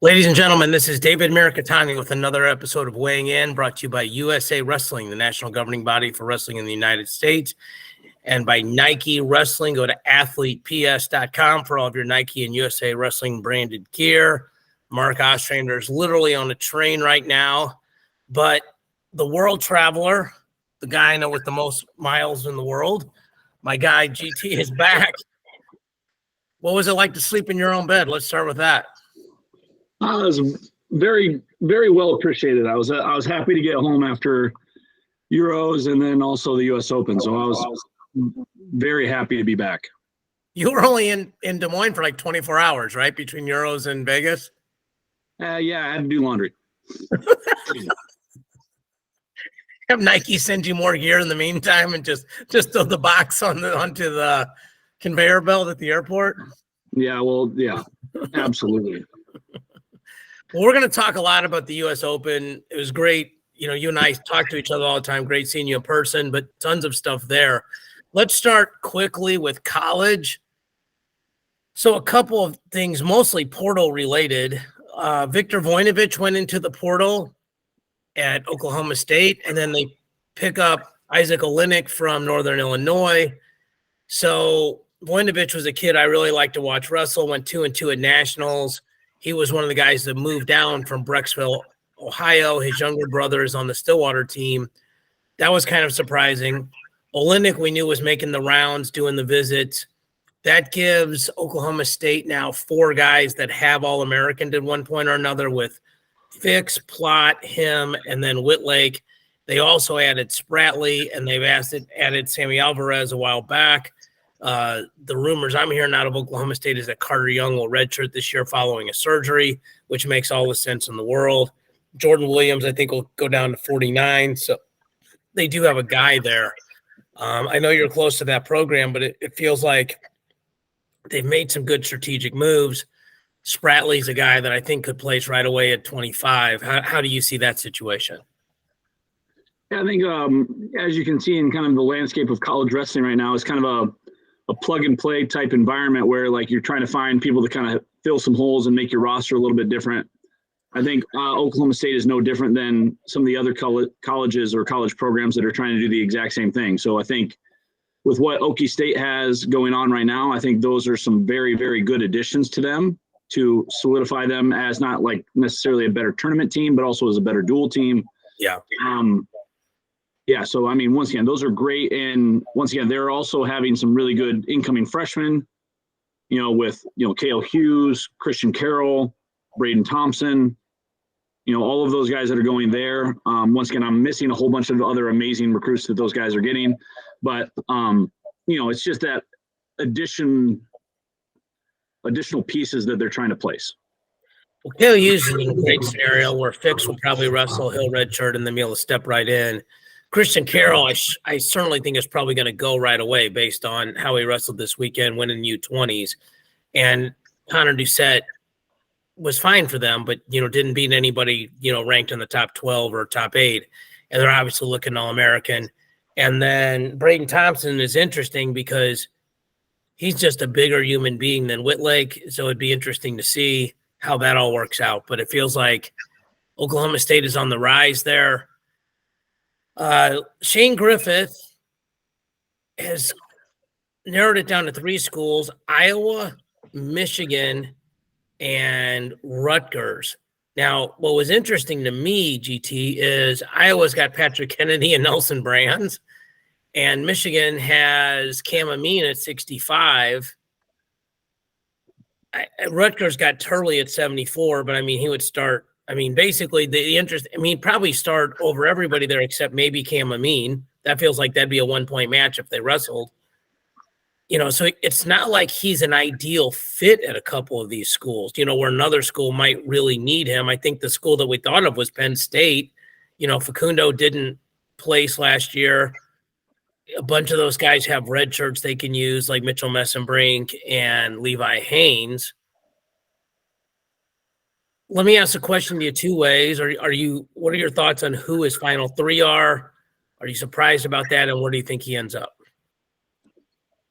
Ladies and gentlemen, this is David Mirikitani with another episode of Weighing In, brought to you by USA Wrestling, the national governing body for wrestling in the United States, and by Nike Wrestling. Go to athleteps.com for all of your Nike and USA Wrestling branded gear. Mark Ostrander is literally on a train right now, but the world traveler, the guy I know with the most miles in the world, my guy GT is back. What was it like to sleep in your own bed? Let's start with that. It was very, very well appreciated. I was happy to get home after Euros and then also the U.S. Open. So I was very happy to be back. You were only in Des Moines for like 24 hours, right? Between Euros and Vegas? Yeah, I had to do laundry. Have Nike send you more gear in the meantime and just throw the box onto the conveyor belt at the airport? Yeah, well, yeah, absolutely. Well, we're going to talk a lot about the U.S. Open. It was great. You know, you and I talk to each other all the time. Great seeing you in person, but tons of stuff there. Let's start quickly with college. So a couple of things, mostly portal related. Victor Voinovich went into the portal at Oklahoma State, and then they pick up Isaac Olenek from Northern Illinois. So Voinovich was a kid I really liked to watch wrestle, went 2-2 at nationals. He was one of the guys that moved down from Brecksville, Ohio. His younger brother is on the Stillwater team. That was kind of surprising. Olenek, we knew, was making the rounds, doing the visits. That gives Oklahoma State now 4 guys that have All-American at one point or another, with Fix, Plott, him, and then Whitlake. They also added Spratley, and they've added Sammy Alvarez a while back. The rumors I'm hearing out of Oklahoma State is that Carter Young will redshirt this year following a surgery, which makes all the sense in the world. Jordan Williams, I think, will go down to 49. So they do have a guy there. I know you're close to that program, but it feels like they've made some good strategic moves. Spratley's a guy that I think could place right away at 25. How do you see that situation? Yeah, I think as you can see in kind of the landscape of college wrestling right now, it's kind of a plug and play type environment where like you're trying to find people to kind of fill some holes and make your roster a little bit different. I think Oklahoma State is no different than some of the other colleges or college programs that are trying to do the exact same thing. So I think with what Okie State has going on right now, I think those are some very, very good additions to them to solidify them as not like necessarily a better tournament team, but also as a better dual team. Yeah. Yeah, so I mean, once again, those are great, and once again, they're also having some really good incoming freshmen. You know, with Cale Hughes, Christian Carroll, Braden Thompson. All of those guys that are going there. Once again, I'm missing a whole bunch of other amazing recruits that those guys are getting, but it's just that additional pieces that they're trying to place. Well, Cale Hughes is in a great scenario where Fix will probably wrestle, he'll redshirt, and then be able to step right in. Christian Carroll, I certainly think is probably going to go right away based on how he wrestled this weekend, winning U20s. And Connor Doucette was fine for them, but, didn't beat anybody, ranked in the top 12 or top 8. And they're obviously looking All-American. And then Braden Thompson is interesting because he's just a bigger human being than Whitlake. So it'd be interesting to see how that all works out. But it feels like Oklahoma State is on the rise there. Shane Griffith has narrowed it down to 3 schools: Iowa, Michigan, and Rutgers. Now, what was interesting to me, GT, is Iowa's got Patrick Kennedy and Nelson Brands, and Michigan has Cam Amin at 65. Rutgers got Turley at 74, but, he would start. Basically, the interest, probably start over everybody there except maybe Cam Amin. That feels like that'd be a 1-point match if they wrestled. So it's not like he's an ideal fit at a couple of these schools, where another school might really need him. I think the school that we thought of was Penn State. Facundo didn't place last year. A bunch of those guys have red shirts they can use, like Mitchell Messenbrink and Levi Haynes. Let me ask a question to you 2 ways. What are your thoughts on who his final 3 are? Are you surprised about that? And where do you think he ends up?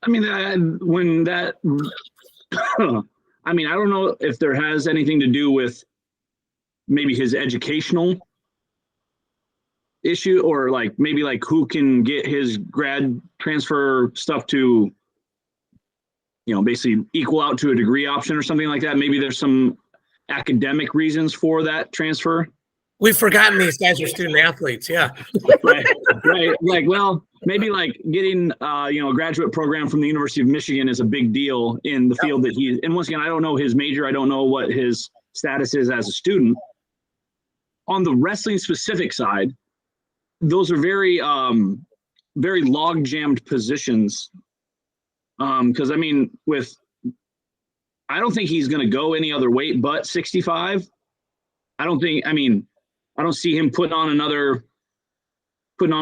I don't know if there has anything to do with maybe his educational issue, or like maybe like who can get his grad transfer stuff to, basically equal out to a degree option or something like that. Maybe there's some academic reasons for that transfer. We've forgotten these guys are student athletes. Yeah. Right. Like, well, maybe like getting, a graduate program from the University of Michigan is a big deal in the field that and once again, I don't know his major. I don't know what his status is as a student. On the wrestling specific side, those are very, very log jammed positions. Because I don't think he's going to go any other weight but 65. I don't see him putting on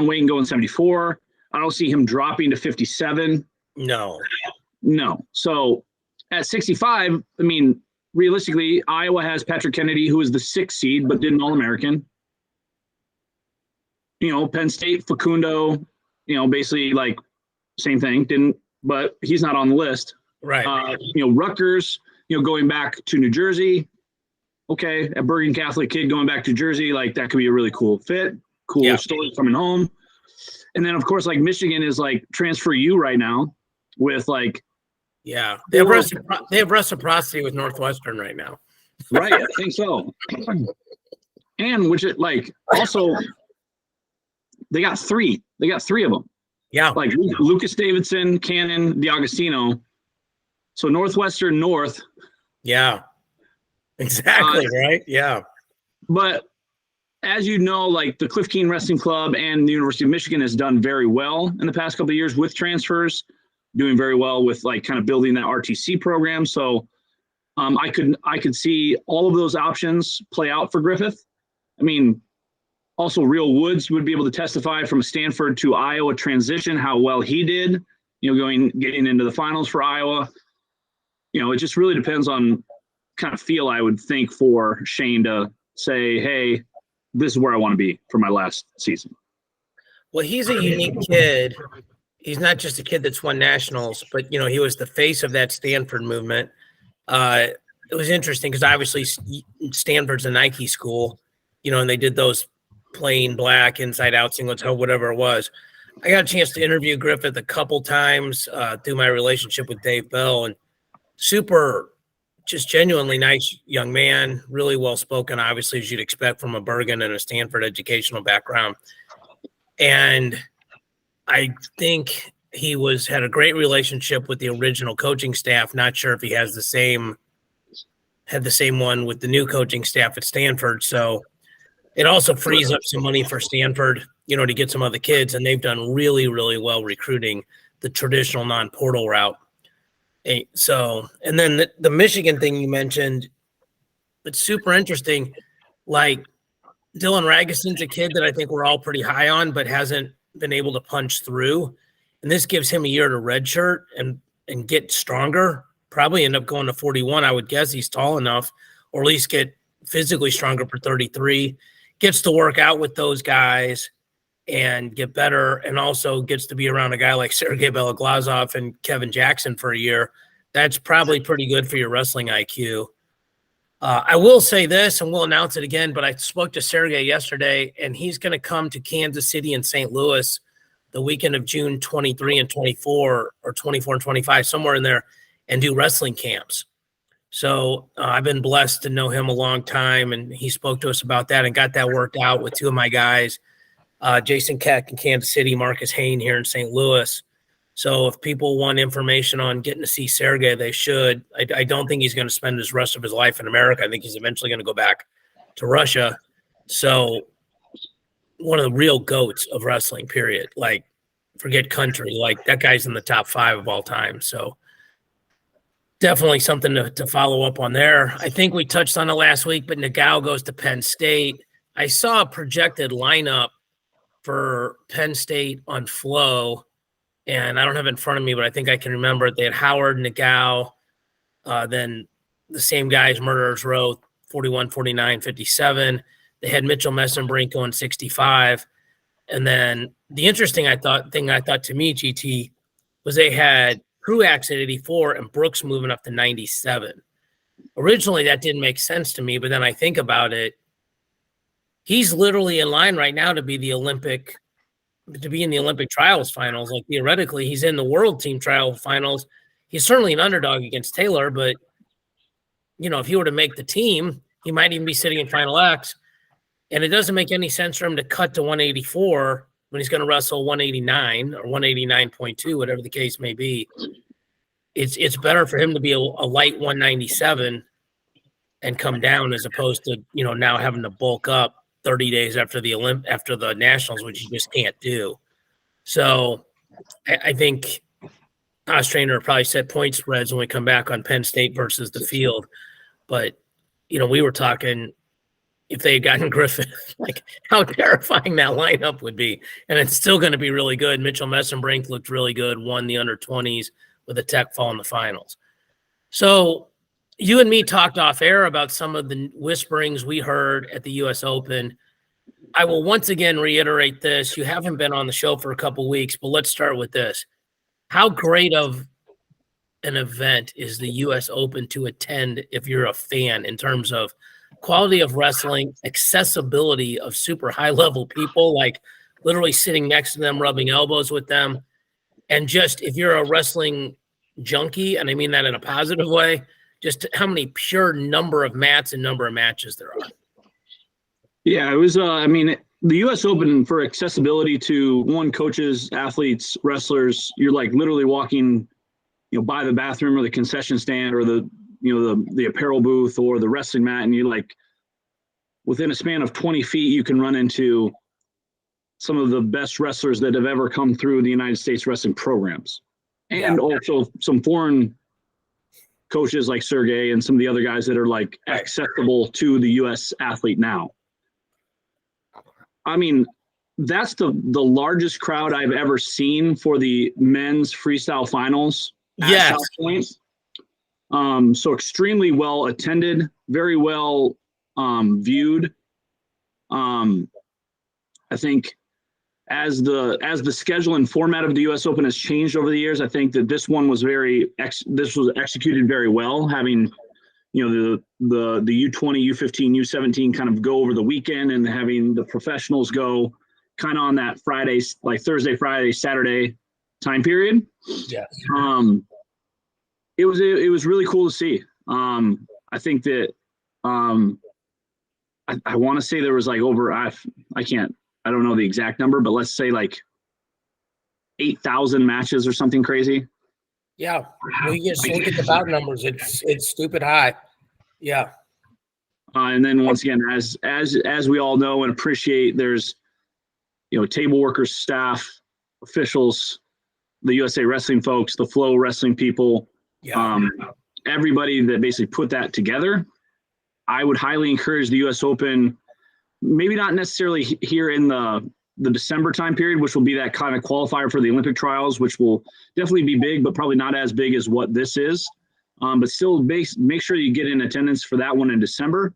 weight and going 74. I don't see him dropping to 57. No. So at 65, realistically, Iowa has Patrick Kennedy, who is the 6th seed, but did an All-American. Penn State, Facundo, basically like same thing, but he's not on the list. Right. Rutgers, going back to New Jersey. Okay, a Bergen Catholic kid going back to Jersey, like that could be a really cool fit, story coming home. And then of course, like Michigan is like transfer U right now with like, yeah, they have reciprocity with Northwestern right now. Right, I think so. And which it like also they got three of them. Yeah, like Lucas Davidson, Cannon, DiAgostino. So Northwestern North. Yeah. Exactly, right? Yeah. But as you know, like the Cliff Keen Wrestling Club and the University of Michigan has done very well in the past couple of years with transfers, doing very well with like kind of building that RTC program. So I could see all of those options play out for Griffith. Also Real Woods would be able to testify from Stanford to Iowa transition, how well he did, getting into the finals for Iowa. It just really depends on kind of feel, I would think, for Shane to say, hey, this is where I want to be for my last season. Well, he's a unique kid. He's not just a kid that's won nationals, but, he was the face of that Stanford movement. It was interesting because obviously Stanford's a Nike school, and they did those plain black inside out single toe, whatever it was. I got a chance to interview Griffith a couple times through my relationship with Dave Bell, and super just genuinely nice young man, really well-spoken, obviously, as you'd expect from a Bergen and a Stanford educational background. And I think he had a great relationship with the original coaching staff. Not sure if he had the same one with the new coaching staff at Stanford. So it also frees up some money for Stanford, to get some other kids. And they've done really, really well recruiting the traditional non-portal route. So, and then the Michigan thing you mentioned, it's super interesting. Like Dylan Ragason's a kid that I think we're all pretty high on, but hasn't been able to punch through. And this gives him a year to redshirt and get stronger. Probably end up going to 41. I would guess he's tall enough, or at least get physically stronger for 33. Gets to work out with those guys and get better, and also gets to be around a guy like Sergey Beloglazov and Kevin Jackson for a year. That's probably pretty good for your wrestling IQ. I will say this, and we'll announce it again, but I spoke to Sergey yesterday, and he's going to come to Kansas City and St. Louis the weekend of June 23 and 24, or 24 and 25, somewhere in there, and do wrestling camps. So I've been blessed to know him a long time, and he spoke to us about that and got that worked out with two of my guys, Jason Keck in Kansas City, Marcus Hain here in St. Louis. So if people want information on getting to see Sergey, they should. I don't think he's going to spend the rest of his life in America. I think he's eventually going to go back to Russia. So one of the real goats of wrestling, period. Like, forget country. Like, that guy's in the top 5 of all time. So definitely something to follow up on there. I think we touched on it last week, but Nagao goes to Penn State. I saw a projected lineup for Penn State on Flow, and I don't have it in front of me, but I think I can remember it. They had Howard, Nagao, then the same guys, Murderers Row, 41, 49, 57. They had Mitchell Messenbrink going 65. And then the interesting thing I thought to me, GT, was they had Truax at 84 and Brooks moving up to 97. Originally, that didn't make sense to me, but then I think about it. he's literally in line right now to be in the Olympic trials finals. Like theoretically, he's in the world team trial finals. He's certainly an underdog against Taylor, but if he were to make the team, he might even be sitting in Final X. And it doesn't make any sense for him to cut to 184 when he's going to wrestle 189 or 189.2, whatever the case may be. It's better for him to be a light 197 and come down as opposed to, now having to bulk up 30 days after the Nationals, which you just can't do. So I think Ostrander probably set point spreads when we come back on Penn State versus the field. But, we were talking if they had gotten Griffith, like how terrifying that lineup would be. And it's still going to be really good. Mitchell Messenbrink looked really good, won the under-20s with a tech fall in the finals. So you and me talked off air about some of the whisperings we heard at the U.S. Open. I will once again reiterate this. You haven't been on the show for a couple weeks, but let's start with this. How great of an event is the U.S. Open to attend if you're a fan in terms of quality of wrestling, accessibility of super high-level people, like literally sitting next to them, rubbing elbows with them, and just if you're a wrestling junkie, and I mean that in a positive way, just how many pure number of mats and number of matches there are. Yeah, it was, the U.S. Open for accessibility to coaches, athletes, wrestlers, you're like literally walking, by the bathroom or the concession stand or the apparel booth or the wrestling mat. And you're like, within a span of 20 feet, you can run into some of the best wrestlers that have ever come through the United States wrestling programs. And also some foreign coaches like Sergey and some of the other guys that are like accessible to the U.S. athlete now. I mean, that's the largest crowd I've ever seen for the men's freestyle finals. Yes. South Point. So extremely well attended, very well viewed. I think as the schedule and format of the U.S. Open has changed over the years, I think that this one was this was executed very well, having the U20, U15, U17 kind of go over the weekend and having the professionals go kind of on that Friday, like Thursday, Friday, Saturday time period. Yes. It was really cool to see. I think that I want to say there was like over I don't know the exact number, but let's say like 8,000 matches or something crazy. Yeah, well, you just look at the bout numbers; it's stupid high. Yeah. And then once again, as we all know and appreciate, there's table workers, staff, officials, the USA Wrestling folks, the Flow Wrestling people, everybody that basically put that together. I would highly encourage the U.S. Open, maybe not necessarily here in the December time period, which will be that kind of qualifier for the Olympic trials, which will definitely be big, but probably not as big as what this is. But still make sure you get in attendance for that one in December.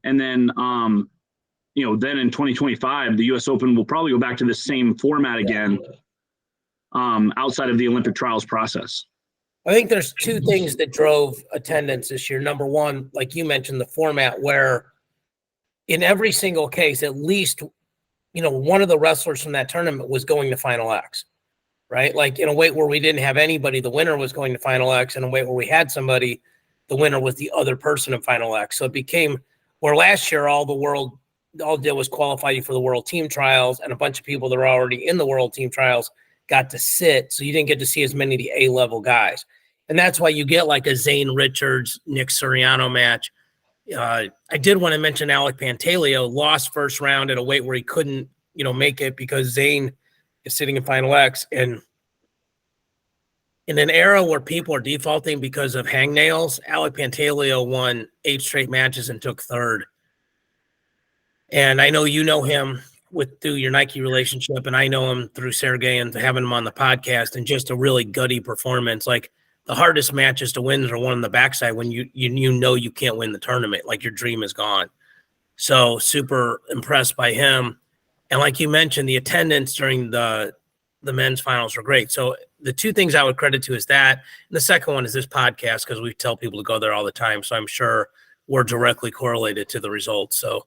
And then, then in 2025, the U.S. Open will probably go back to the same format again outside of the Olympic trials process. I think there's two things that drove attendance this year. Number one, like you mentioned, the format where in every single case, at least, one of the wrestlers from that tournament was going to Final X, right? Like in a weight where we didn't have anybody, the winner was going to Final X. In a weight where we had somebody, the winner was the other person in Final X. So it became where last year all it did was qualify you for the world team trials, and a bunch of people that are already in the world team trials got to sit. So you didn't get to see as many of the A-level guys. And that's why you get like a Zane Richards, Nick Suriano match. I did want to mention Alec Pantaleo lost first round at a weight where he couldn't, make it because Zane is sitting in Final X. And in an era where people are defaulting because of hangnails, Alec Pantaleo won 8 straight matches and took third. And I know you know him through your Nike relationship, and I know him through Sergey and having him on the podcast, and just a really gutty performance. Like the hardest matches to win are one on the backside when you you can't win the tournament, like your dream is gone. So super impressed by him. And like you mentioned, the attendance during the men's finals were great. So the two things I would credit to is that. And the second one is this podcast, because we tell people to go there all the time. So I'm sure we're directly correlated to the results. So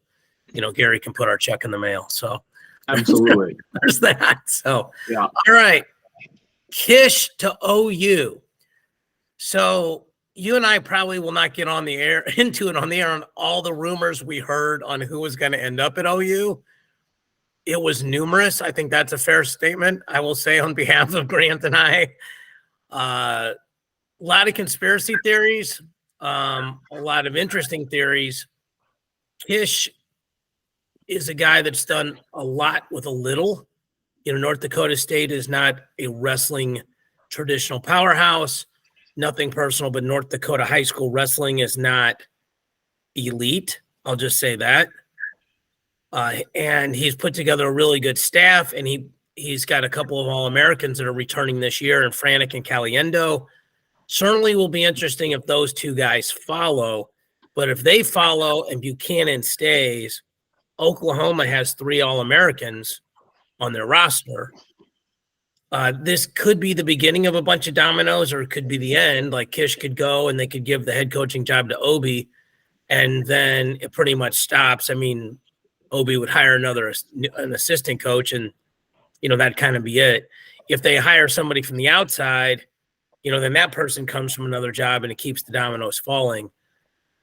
Gary can put our check in the mail. So absolutely. There's that. So, yeah. All right. Kish to OU. So you and I probably will not get on the air on all the rumors we heard on who was going to end up at OU. It was numerous. I think that's a fair statement. I will say on behalf of Grant and I, a lot of conspiracy theories, a lot of interesting theories. Kish is a guy that's done a lot with a little. North Dakota State is not a wrestling traditional powerhouse. Nothing personal, but North Dakota high school wrestling is not elite. I'll just say that. And he's put together a really good staff, and he's got a couple of All-Americans that are returning this year, and Franek and Caliendo. Certainly will be interesting if those two guys follow. But if they follow and Buchanan stays, Oklahoma has 3 All-Americans on their roster. This could be the beginning of a bunch of dominoes, or it could be the end. Like Kish could go and they could give the head coaching job to Obi, and then it pretty much stops. I mean, Obi would hire an assistant coach, and that'd kind of be it. If they hire somebody from the outside, then that person comes from another job, and it keeps the dominoes falling.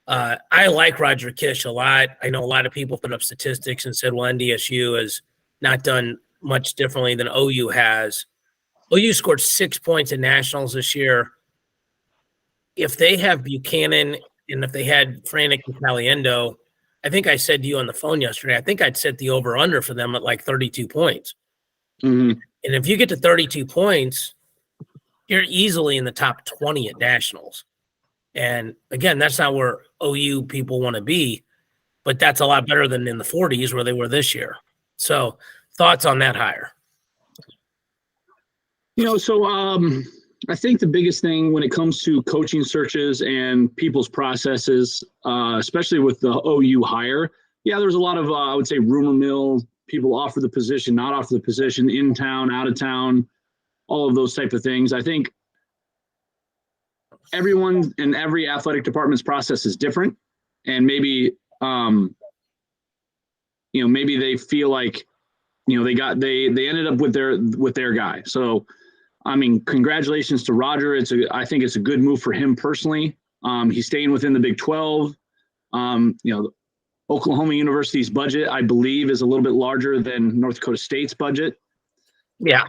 I like Roger Kish a lot. I know a lot of people put up statistics and said, well, NDSU has not done much differently than OU has. OU scored 6 points in nationals this year. If they have Buchanan and if they had Franek and Caliendo, I think I said to you on the phone yesterday, I think I'd set the over-under for them at like 32 points. Mm-hmm. And if you get to 32 points, you're easily in the top 20 at nationals. And again, that's not where OU people want to be, but that's a lot better than in the 40s where they were this year. So thoughts on that hire? I think the biggest thing when it comes to coaching searches and people's processes, especially with the OU hire, there's a lot of, I would say, rumor mill, people offer the position, not offer the position, in town, out of town, all of those type of things. I think everyone in every athletic department's process is different, and maybe maybe they feel like they ended up with their guy. So I mean, congratulations to Roger. I think it's a good move for him personally. He's staying within the Big 12. Oklahoma University's budget, I believe, is a little bit larger than North Dakota State's budget. Yeah.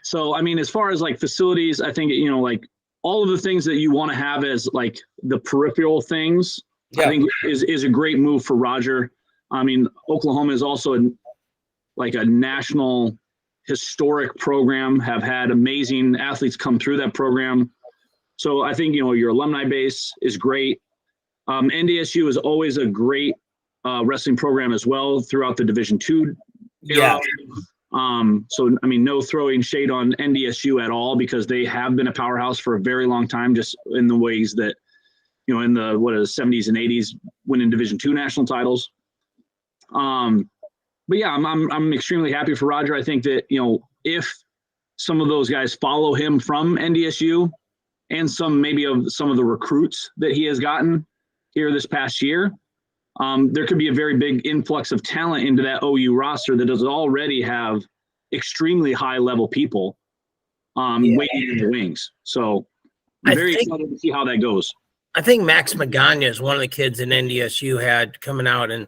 So, I mean, as far as like facilities, I think, like all of the things that you want to have as like the peripheral things, I think is a great move for Roger. I mean, Oklahoma is also a national historic program, have had amazing athletes come through that program. So I think, your alumni base is great. NDSU is always a great wrestling program as well throughout the Division II era. So, I mean, no throwing shade on NDSU at all, because they have been a powerhouse for a very long time, just in the ways that, in the 70s and 80s, winning Division II national titles. But yeah, I'm extremely happy for Roger. I think that, if some of those guys follow him from NDSU and some of the recruits that he has gotten here this past year, there could be a very big influx of talent into that OU roster that does already have extremely high level people waiting in the wings. So I'm very excited to see how that goes. I think Max Magana is one of the kids in NDSU had coming out in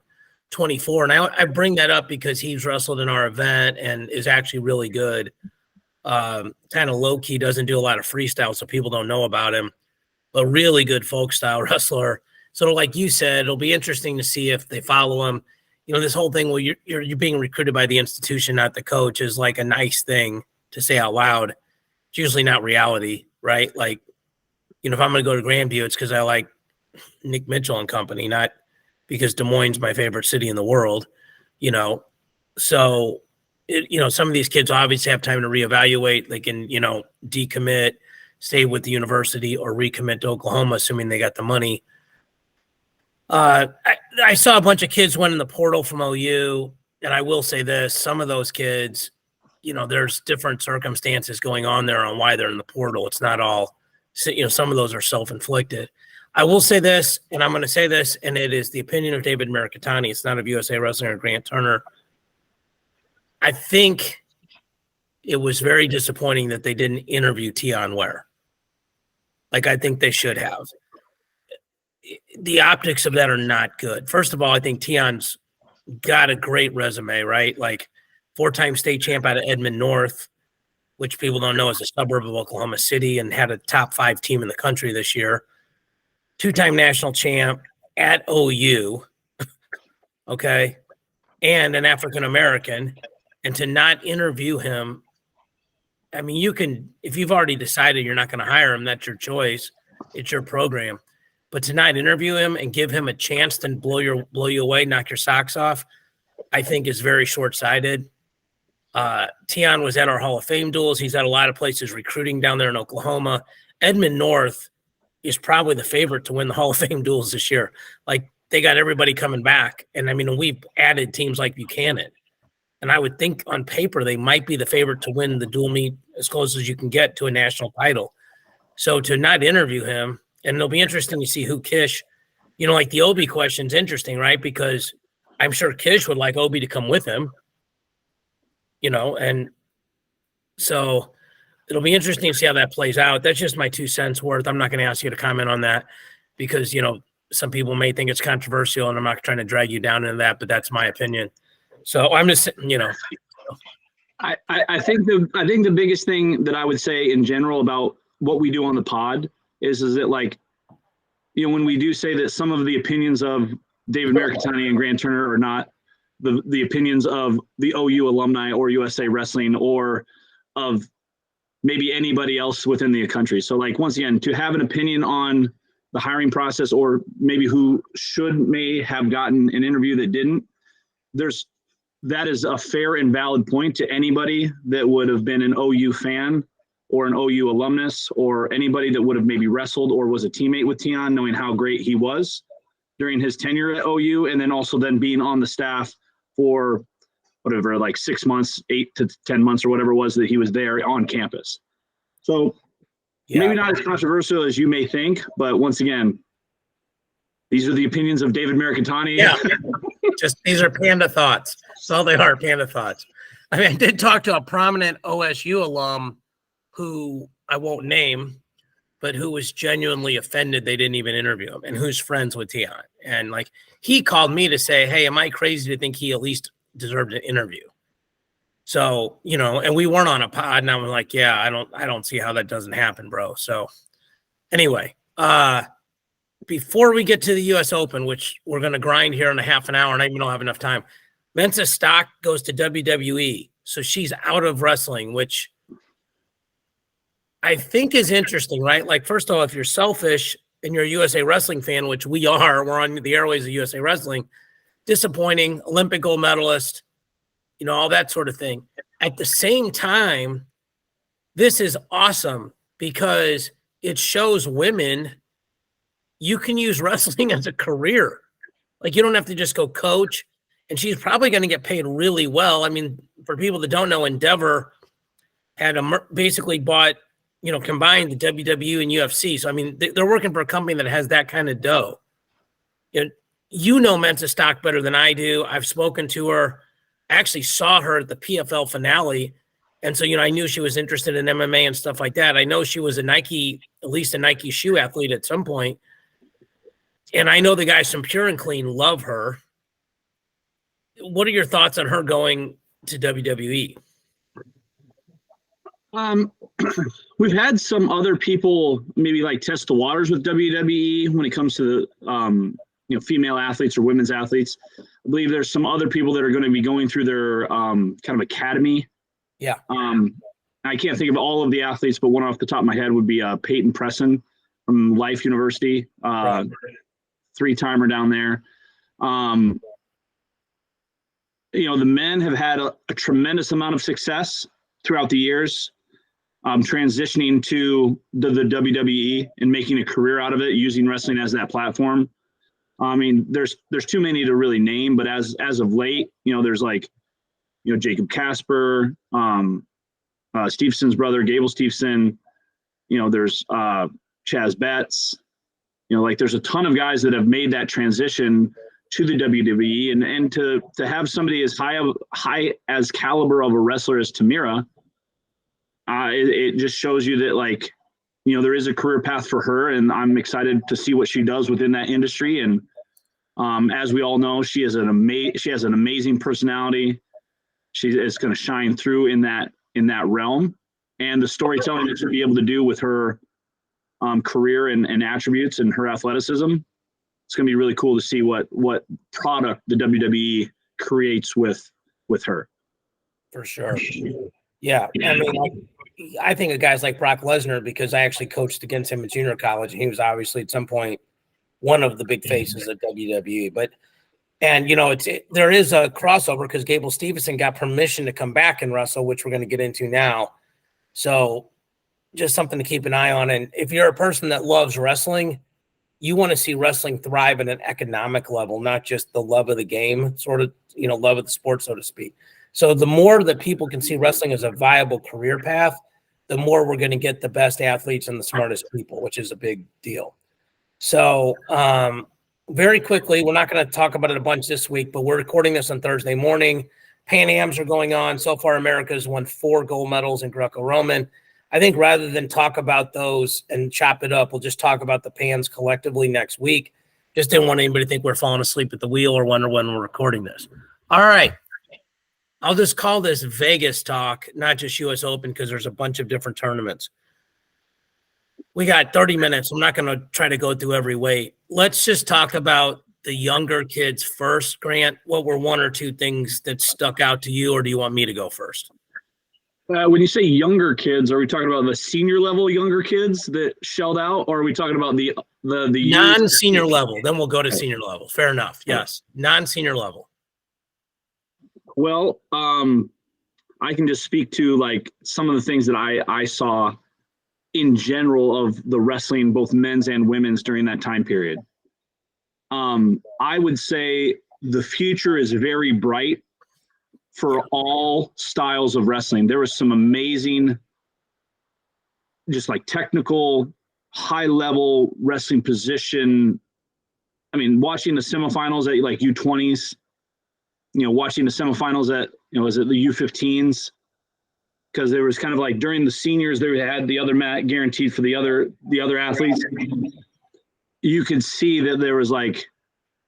24. And I bring that up because he's wrestled in our event and is actually really good. Kind of low key, doesn't do a lot of freestyle, so people don't know about him, but really good folk style wrestler. So like you said, it'll be interesting to see if they follow him. This whole thing where you're being recruited by the institution, not the coach, is like a nice thing to say out loud. It's usually not reality, right? Like, if I'm going to go to Grandview, it's because I like Nick Mitchell and company, not because Des Moines is my favorite city in the world, So, some of these kids obviously have time to reevaluate. They can, decommit, stay with the university, or recommit to Oklahoma, assuming they got the money. I saw a bunch of kids went in the portal from OU, and I will say this, some of those kids, there's different circumstances going on there on why they're in the portal. It's not all, some of those are self-inflicted. I will say this, and I'm going to say this, and it is the opinion of David Mirikitani. It's not of USA Wrestling or Grant Turner. I think it was very disappointing that they didn't interview Tion Ware. Like, I think they should have. The optics of that are not good. First of all, I think Tion's got a great resume, right? Like, 4-time state champ out of Edmond North, which people don't know is a suburb of Oklahoma City, and had a top 5 team in the country this year. 2-time national champ at OU, okay, and an African-American. And to not interview him, I mean, you can, if you've already decided you're not going to hire him, that's your choice. It's your program. But to not interview him and give him a chance to blow you away, knock your socks off, I think is very short-sighted. Tion was at our Hall of Fame duels. He's at a lot of places recruiting down there in Oklahoma. Edmond North is probably the favorite to win the Hall of Fame duels this year. Like, they got everybody coming back. And I mean, we've added teams like Buchanan. And I would think on paper, they might be the favorite to win the dual meet as close as you can get to a national title. So to not interview him, and it'll be interesting to see who Kish, like the Obi question's interesting, right? Because I'm sure Kish would like Obi to come with him, and so it'll be interesting to see how that plays out. That's just my 2 cents worth. I'm not going to ask you to comment on that because, some people may think it's controversial, and I'm not trying to drag you down into that, but that's my opinion. So I'm just, I think the biggest thing that I would say in general about what we do on the pod is that, like, when we do say that some of the opinions of David Mirikitani and Grant Turner are not the opinions of the OU alumni or USA Wrestling or of maybe anybody else within the country. So, like, once again, to have an opinion on the hiring process or maybe who may have gotten an interview that didn't, that is a fair and valid point to anybody that would have been an OU fan or an OU alumnus or anybody that would have maybe wrestled or was a teammate with Tion, knowing how great he was during his tenure at OU, and then also then being on the staff for whatever, like 6 months, 8 to 10 months or whatever it was that he was there on campus. So maybe not as controversial as you may think, but once again, these are the opinions of David Mirikitani. Yeah, just these are panda thoughts. That's all they are, panda thoughts. I mean, I did talk to a prominent OSU alum who I won't name, but who was genuinely offended they didn't even interview him and who's friends with Tion. And, like, he called me to say, hey, am I crazy to think he at least deserved an interview? So, and we weren't on a pod, and I'm like, yeah, I don't see how that doesn't happen, bro. So anyway, before we get to the U.S. Open, which we're going to grind here in a half an hour, and I even don't have enough time, Mensa Stock goes to WWE. So she's out of wrestling, which I think is interesting, right? Like, first of all, if you're selfish and you're a USA Wrestling fan, which we are, we're on the airways of USA Wrestling, disappointing, Olympic gold medalist, all that sort of thing. At the same time, this is awesome because it shows women you can use wrestling as a career. Like, you don't have to just go coach, and she's probably going to get paid really well. I mean, for people that don't know, Endeavor had basically bought, combined the WWE and UFC. So, I mean, they're working for a company that has that kind of dough. Mensa Stock better than I do. I've spoken to her. I actually saw her at the PFL finale. And so, I knew she was interested in MMA and stuff like that. I know she was at least a Nike shoe athlete at some point. And I know the guys from Pure and Clean love her. What are your thoughts on her going to WWE? We've had some other people maybe like test the waters with WWE when it comes to the female athletes or women's athletes. I believe there's some other people that are going to be going through their kind of academy. Yeah. I can't think of all of the athletes, but one off the top of my head would be Peyton Presson from Life University, right. 3-timer down there. The men have had a tremendous amount of success throughout the years, transitioning to the WWE and making a career out of it, using wrestling as that platform. I mean, there's too many to really name, but as of late, there's like, Jacob Casper, Stevenson's brother, Gable Stevenson, there's Chaz Betts, like there's a ton of guys that have made that transition to the WWE, and to have somebody as high as caliber of a wrestler as Tamira, it just shows you that, like, there is a career path for her, and I'm excited to see what she does within that industry. And as we all know, she has an amazing personality. She is going to shine through in that realm, and the storytelling that she'll be able to do with her career and attributes and her athleticism. It's going to be really cool to see what product the WWE creates with her. For sure. Yeah. I mean, I think of guys like Brock Lesnar, because I actually coached against him in junior college, and he was obviously at some point one of the big faces of WWE. And there is a crossover because Gable Stevenson got permission to come back and wrestle, which we're going to get into now. So just something to keep an eye on. And if you're a person that loves wrestling, you want to see wrestling thrive at an economic level, not just the love of the game, sort of, love of the sport, so to speak. So the more that people can see wrestling as a viable career path, the more we're going to get the best athletes and the smartest people, which is a big deal. So very quickly, we're not going to talk about it a bunch this week, but we're recording this on Thursday morning. Pan Ams are going on. So far, America's won 4 gold medals in Greco-Roman. I think rather than talk about those and chop it up, we'll just talk about the Pans collectively next week. Just didn't want anybody to think we're falling asleep at the wheel or wonder when we're recording this. All right. I'll just call this Vegas talk, not just US Open, because there's a bunch of different tournaments. We got 30 minutes. I'm not going to try to go through every weight. Let's just talk about the younger kids first. Grant, what were 1 or 2 things that stuck out to you, or do you want me to go first? When you say younger kids, are we talking about the senior level younger kids that shelled out, or are we talking about the non-senior level? Then we'll go to senior level. Fair enough. Yes. Non-senior level. Well, I can just speak to like some of the things that I saw in general of the wrestling, both men's and women's, during that time period. I would say the future is very bright for all styles of wrestling. There was some amazing, just like technical, high level wrestling position. I mean, watching the semifinals at like U20s, watching the semifinals at, was it the U15s? Because there was kind of like during the seniors, they had the other mat guaranteed for the other athletes. You could see that there was like,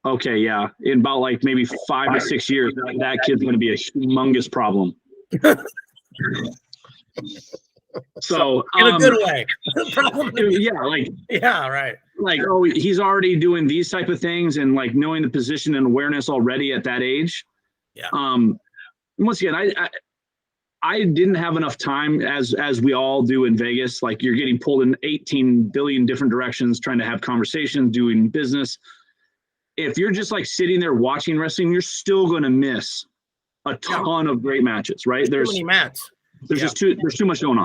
okay, yeah, in about like maybe 5 or 6 years, that kid's going to be a humongous problem. So in a good way. Yeah, right. Like, oh, he's already doing these type of things, and like knowing the position and awareness already at that age. Yeah. Once again, I didn't have enough time, as we all do in Vegas. Like, you're getting pulled in 18 billion different directions, trying to have conversations, doing business. If you're just like sitting there watching wrestling, you're still going to miss a ton of great matches, right? There's too many mats. There's too much going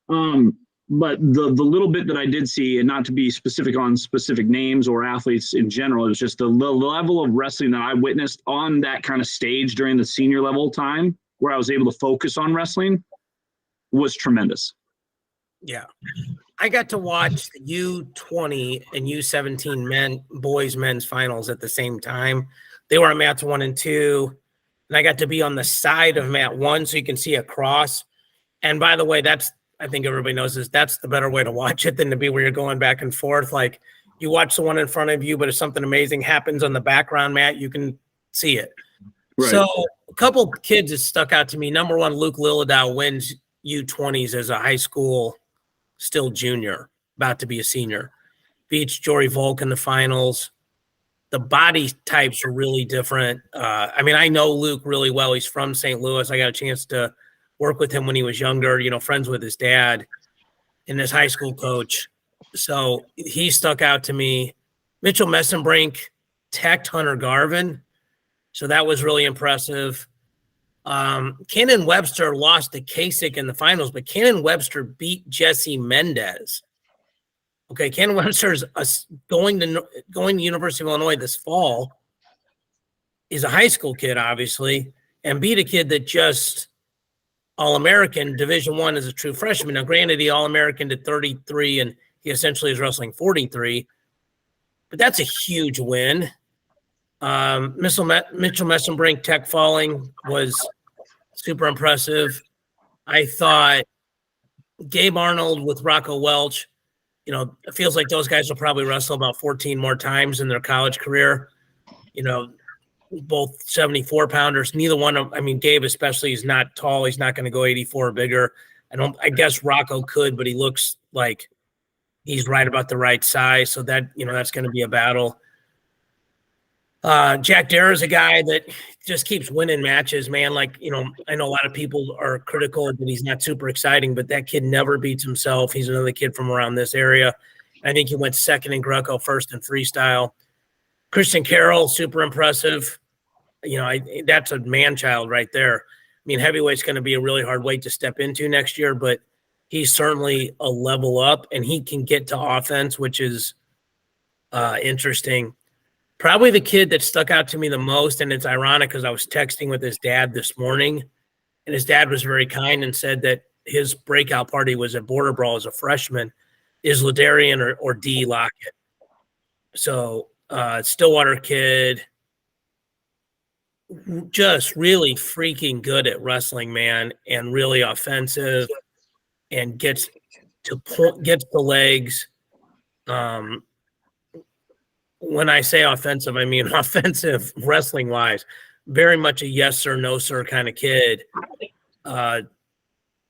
on. But the little bit that I did see, and not to be specific on specific names or athletes in general, it was just the level of wrestling that I witnessed on that kind of stage during the senior level time, where I was able to focus on wrestling, was tremendous. Yeah. I got to watch the U20 and U17 men's finals at the same time. They were on mats 1 and 2, and I got to be on the side of mat 1 so you can see across. And by the way, I think everybody knows this, that's the better way to watch it than to be where you're going back and forth. Like, you watch the one in front of you, but if something amazing happens on the background mat, you can see it. Right. So a couple kids that stuck out to me. Number 1, Luke Lillidow wins U20s as a high school, still junior, about to be a senior. Beats Jory Volk in the finals. The body types are really different. I know Luke really well. He's from St. Louis. I got a chance to work with him when he was younger, friends with his dad and his high school coach. So he stuck out to me. Mitchell Messenbrink teched Hunter Garvin. So that was really impressive. Cannon Webster lost to Kasich in the finals, but Cannon Webster beat Jesse Mendez. Okay, Cannon Webster is going to University of Illinois this fall. He's a high school kid, obviously, and beat a kid that just All-American Division I as a true freshman. Now, granted, he All-American did 33, and he essentially is wrestling 43, but that's a huge win. Mitchell Messenbrink tech falling was super impressive. I thought Gabe Arnold with Rocco Welch, it feels like those guys will probably wrestle about 14 more times in their college career. Both 74 pounders. Neither one of, Gabe especially is not tall. He's not going to go 84 or bigger. I guess Rocco could, but he looks like he's right about the right size. So that, that's going to be a battle. Jack Dare is a guy that just keeps winning matches, man. I know a lot of people are critical that he's not super exciting, but that kid never beats himself. He's another kid from around this area. I think he went second in Greco, first in freestyle. Christian Carroll, super impressive. That's a man-child right there. Heavyweight's going to be a really hard weight to step into next year, but he's certainly a level up, and he can get to offense, which is interesting. Probably the kid that stuck out to me the most, and it's ironic because I was texting with his dad this morning, and his dad was very kind and said that his breakout party was at Border Brawl as a freshman, is Ladarian or D. Lockett. So Stillwater kid, just really freaking good at wrestling, man, and really offensive, and gets the legs. When I say offensive, I mean offensive wrestling wise. Very much a yes sir, no sir kind of kid.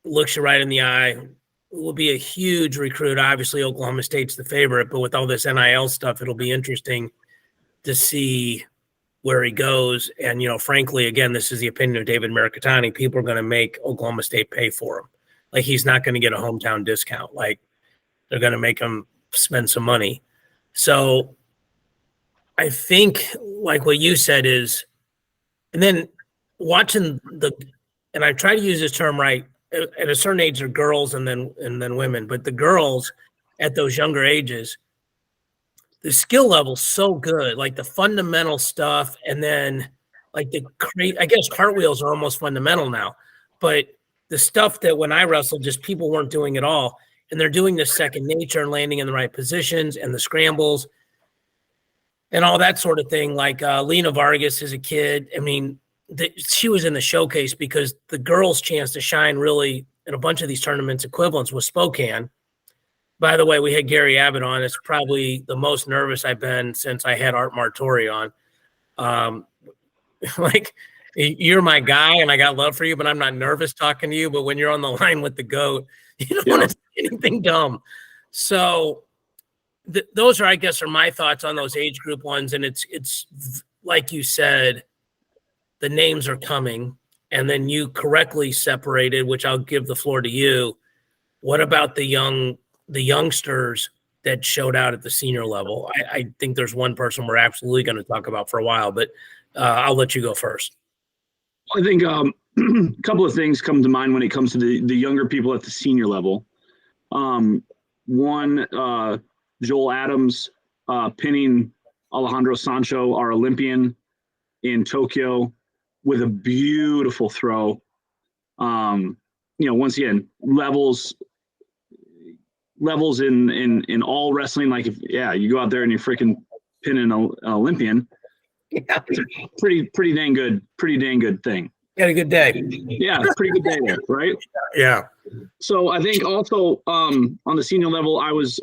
Looks you right in the eye. Will be a huge recruit. Obviously, Oklahoma State's the favorite, but with all this NIL stuff, it'll be interesting to see where he goes. And, frankly, again, this is the opinion of David Mirikitani. People are going to make Oklahoma State pay for him. He's not going to get a hometown discount. They're going to make him spend some money. So I think, like what you said is, and then watching and I try to use this term right, at a certain age, they're girls and then women, but the girls at those younger ages, the skill level's so good, the fundamental stuff, and then I guess cartwheels are almost fundamental now, but the stuff that when I wrestled, just people weren't doing at all, and they're doing this second nature and landing in the right positions and the scrambles and all that sort of thing. Lena Vargas is a kid. She was in the showcase because the girls' chance to shine really in a bunch of these tournaments equivalents was Spokane. By the way, we had Gary Abbott on. It's probably the most nervous I've been since I had Art Martori on. You're my guy and I got love for you, but I'm not nervous talking to you. But when you're on the line with the GOAT, you don't want to say anything dumb. So those are, I guess, are my thoughts on those age group ones. And it's like you said, the names are coming, and then you correctly separated, which I'll give the floor to you. What about the youngsters that showed out at the senior level? I think there's one person we're absolutely going to talk about for a while, but I'll let you go first. I think a couple of things come to mind when it comes to the younger people at the senior level. One, Joel Adams pinning Alejandro Sancho, our Olympian in Tokyo, with a beautiful throw. Once again, levels in all wrestling. You go out there and you're freaking pinning an Olympian. Yeah. It's a pretty dang good thing. You had a good day. Yeah, pretty good day there, right? Yeah. So I think also on the senior level, I was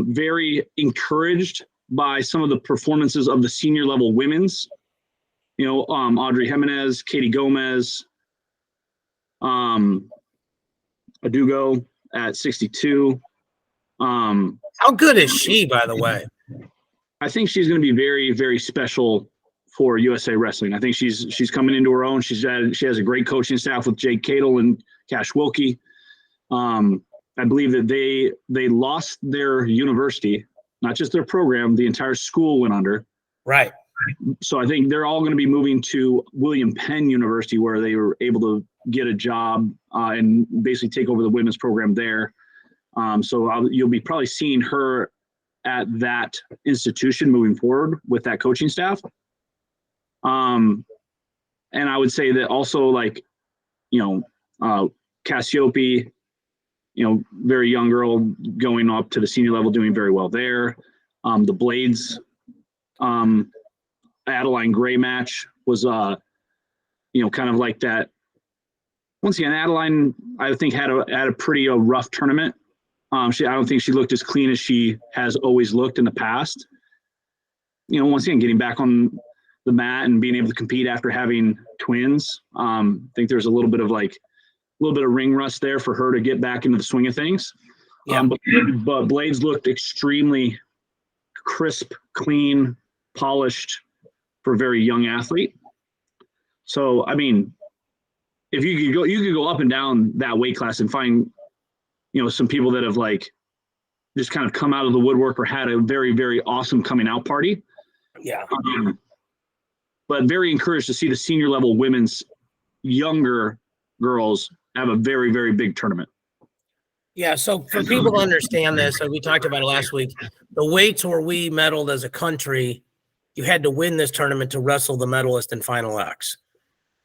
very encouraged by some of the performances of the senior level women's. Audrey Jimenez, Katie Gomez, Adugo at 62. How good is she, by the way? I think she's going to be very, very special for USA Wrestling. I think she's coming into her own. She has a great coaching staff with Jake Cadle and Cash Wilkie. I believe that they lost their university, not just their program. The entire school went under. Right. So I think they're all going to be moving to William Penn University, where they were able to get a job and basically take over the women's program there. So you'll be probably seeing her at that institution moving forward with that coaching staff. And I would say that also Cassiope, very young girl going up to the senior level, doing very well there. The Blades Adeline Gray match was, kind of like that. Once again, Adeline, I think had a pretty rough tournament. I don't think she looked as clean as she has always looked in the past. Once again, getting back on the mat and being able to compete after having twins. I think there's a little bit of ring rust there for her to get back into the swing of things. Yeah. But Blades looked extremely crisp, clean, polished for a very young athlete. So, I mean, if you could go up and down that weight class and find, some people that have just kind of come out of the woodwork or had a very, very awesome coming out party. Yeah. But very encouraged to see the senior level women's younger girls have a very, very big tournament. Yeah, so for people to understand this, we talked about it last week, the weights where we medaled as a country, you had to win this tournament to wrestle the medalist in Final X.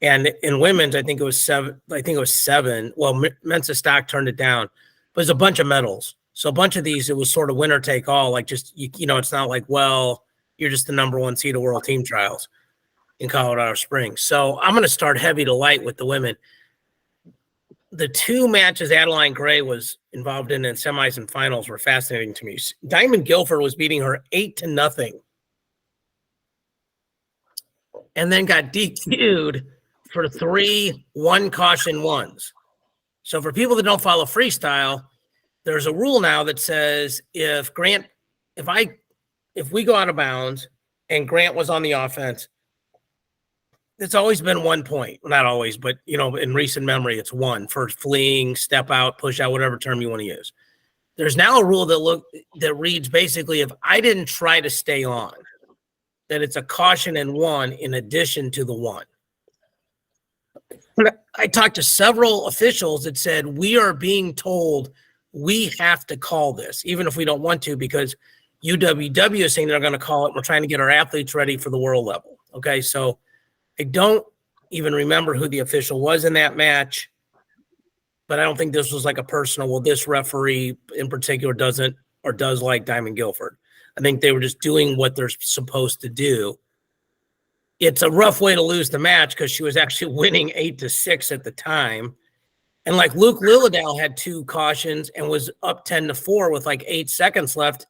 And in women's, I think it was seven. Well, Mensa Stock turned it down. But there's a bunch of medals. So a bunch of these, it was sort of winner take all. It's not like, well, you're just the number one seed of World Team Trials in Colorado Springs. So I'm going to start heavy to light with the women. The two matches Adeline Gray was involved in semis and finals were fascinating to me. Diamond Guilford was beating her 8-0 and then got DQ'd for 3 1-caution ones. So for people that don't follow freestyle, there's a rule now that says if we go out of bounds and Grant was on the offense, it's always been 1 point. Not always, but in recent memory, it's 1 for fleeing, step out, push out, whatever term you want to use. There's now a rule that reads basically if I didn't try to stay on, that it's a caution and 1 in addition to the 1. I talked to several officials that said we are being told we have to call this, even if we don't want to, because UWW is saying they're going to call it. We're trying to get our athletes ready for the world level. Okay, so I don't even remember who the official was in that match, but I don't think this was like a personal, well, this referee in particular doesn't or does like Diamond Guilford. I think they were just doing what they're supposed to do. It's a rough way to lose the match because she was actually winning 8-6 at the time. And Luke Lilladale had 2 cautions and was up 10-4 with 8 seconds left.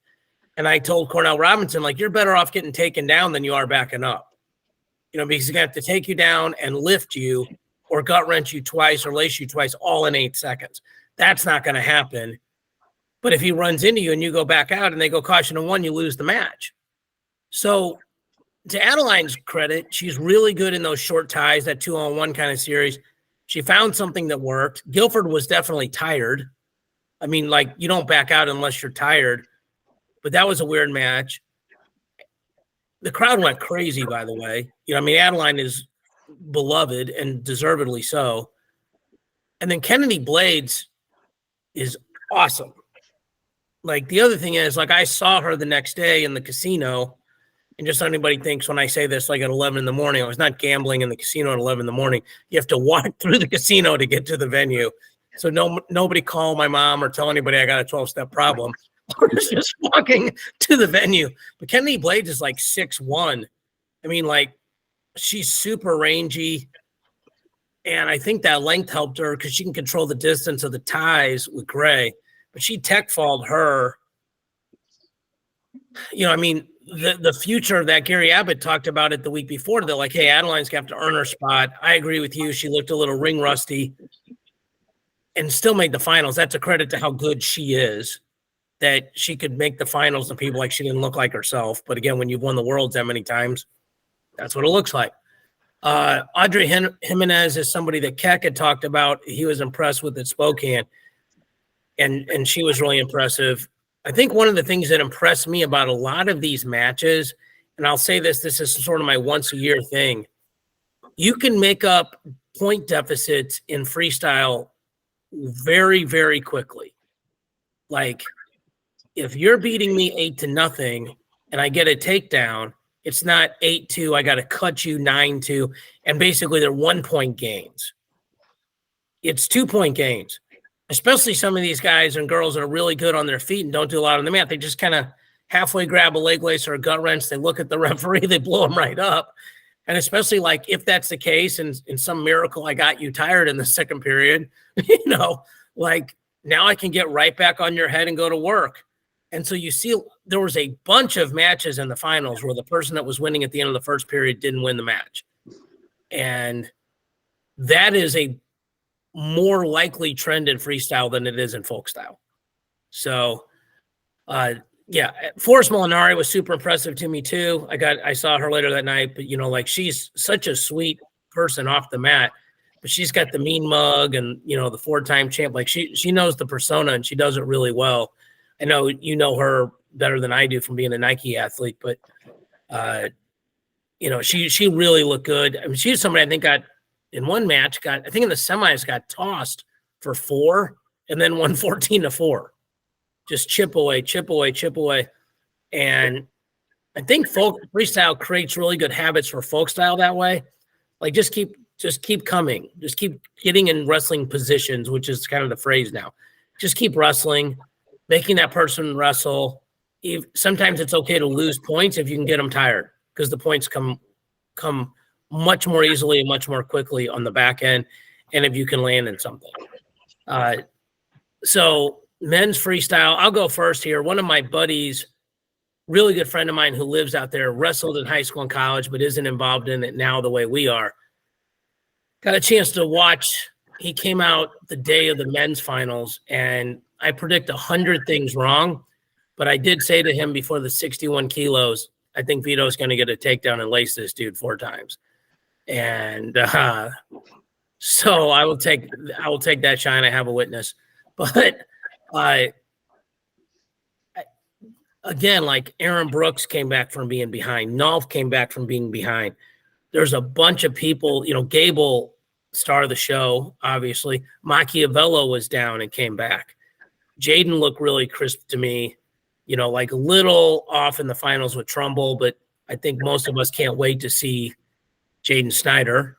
And I told Cornell Robinson, you're better off getting taken down than you are backing up. Because he's going to have to take you down and lift you or gut wrench you twice or lace you twice all in 8 seconds. That's not going to happen. But if he runs into you and you go back out and they go caution and 1, you lose the match. So to Adeline's credit, she's really good in those short ties, that 2-on-1 kind of series. She found something that worked. Guilford was definitely tired. I mean, you don't back out unless you're tired. But that was a weird match. The crowd went crazy, by the way. Adeline is beloved and deservedly so. And then Kennedy Blades is awesome. The other thing is, I saw her the next day in the casino. And just so anybody thinks when I say this, at 11 in the morning, I was not gambling in the casino at 11 in the morning. You have to walk through the casino to get to the venue. So nobody call my mom or tell anybody I got a 12-step problem. We're just walking to the venue. But Kennedy Blades is 6'1". I mean, she's super rangy. And I think that length helped her because she can control the distance of the ties with Gray. But she tech-falled her. The future that Gary Abbott talked about it the week before, that hey, Adeline's got to earn her spot. I agree with you. She looked a little ring rusty and still made the finals. That's a credit to how good she is, that she could make the finals and people she didn't look like herself. But again, when you've won the worlds that many times, that's what it looks like. Audrey Jimenez is somebody that Keck had talked about. He was impressed with at Spokane, and she was really impressive. I think one of the things that impressed me about a lot of these matches, and I'll say this is sort of my once-a-year thing, you can make up point deficits in freestyle very, very quickly. If you're beating me 8-0 and I get a takedown, it's not 8-2, I got to cut you 9-2, and basically they're 1-point gains. It's 2-point gains. Especially some of these guys and girls that are really good on their feet and don't do a lot on the mat. They just kind of halfway grab a leg lace or a gut wrench, they look at the referee, they blow them right up. And especially like if that's the case and in some miracle I got you tired in the second period, like now I can get right back on your head and go to work. And so you see there was a bunch of matches in the finals where the person that was winning at the end of the first period didn't win the match. And that is a more likely trend in freestyle than it is in folk style. So, Forrest Molinari was super impressive to me too. I saw her later that night, but like she's such a sweet person off the mat, but she's got the mean mug and the 4-time champ. Like she knows the persona and she does it really well. I know you know her better than I do from being a Nike athlete, but she really looked good. I mean, she's somebody I think in one match I think in the semis got tossed for 4 and then won 14-4. Just chip away. And I think freestyle creates really good habits for folk style that way. Like just keep coming. Just keep getting in wrestling positions, which is kind of the phrase now. Just keep wrestling, making that person wrestle. Sometimes it's okay to lose points if you can get them tired because the points come much more easily and much more quickly on the back end. And if you can land in something. So men's freestyle, I'll go first here. One of my buddies, really good friend of mine who lives out there, wrestled in high school and college, but isn't involved in it now the way we are. Got a chance to watch. He came out the day of the men's finals, and I predict 100 things wrong, but I did say to him before the 61 kilos, I think Vito's going to get a takedown and lace this dude 4 times. And so I will take that shine. I have a witness. But again, like Aaron Brooks came back from being behind. Nolf came back from being behind. There's a bunch of people, Gable, star of the show, obviously. Machiavello was down and came back. Jaden looked really crisp to me, like a little off in the finals with Trumbull, but I think most of us can't wait to see Jaden Snyder.